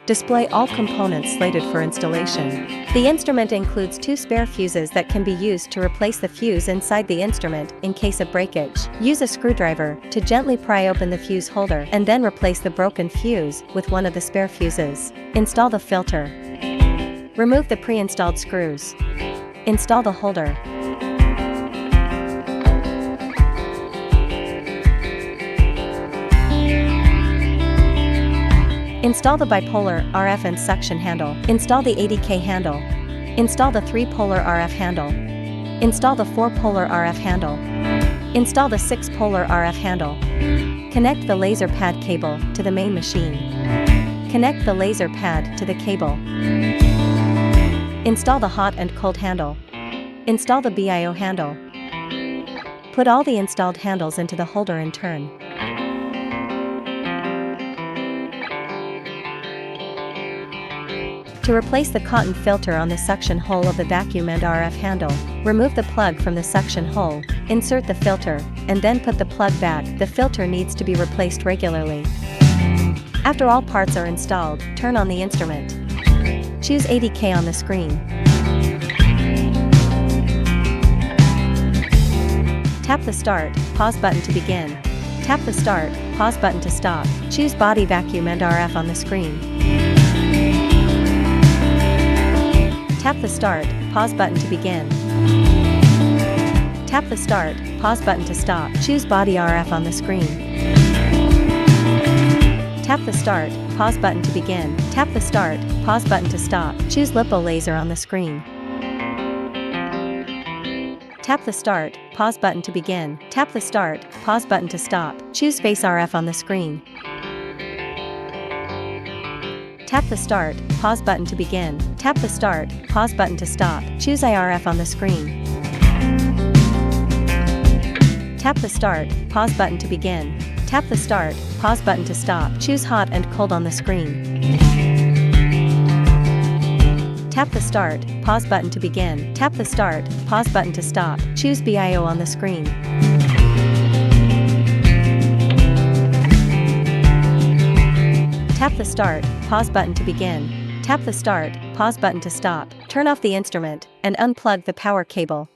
Display all components slated for installation. The instrument includes 2 spare fuses that can be used to replace the fuse inside the instrument in case of breakage. Use a screwdriver to gently pry open the fuse holder and then replace the broken fuse with one of the spare fuses. Install the filter. Remove the pre-installed screws. Install the holder. Install the bipolar RF and suction handle. Install the 80k handle. Install the 3-polar RF handle. Install the 4-polar RF handle. Install the 6-polar RF handle. Connect the laser pad cable to the main machine. Connect the laser pad to the cable. Install the hot and cold handle. Install the BIO handle. Put all the installed handles into the holder in turn. To replace the cotton filter on the suction hole of the vacuum and RF handle, remove the plug from the suction hole, insert the filter, and then put the plug back. The filter needs to be replaced regularly. After all parts are installed, turn on the instrument. Choose 80k on the screen. Tap the Start, Pause button to begin. Tap the Start, Pause button to stop. Choose Body Vacuum and RF on the screen. Tap the Start, Pause button to begin. Tap the Start, Pause button to stop. Choose Body RF on the screen. Tap the Start, Pause button to begin. Tap the Start, Pause button to stop. Choose Lipolaser on the screen. Tap the Start, Pause button to begin. Tap the Start, Pause button to stop. Choose Face RF on the screen. Tap the Start, Pause button to begin. Tap the Start, Pause button to stop. Choose IRF on the screen. Tap the Start, Pause button to begin. Tap the Start, Pause button to stop. Choose Hot and Cold on the screen. Tap the Start, Pause button to begin. Tap the Start, Pause button to stop. Choose BIO on the screen. Tap the Start, Pause button to begin. Tap the Start, Pause button to stop. Turn off the instrument and unplug the power cable.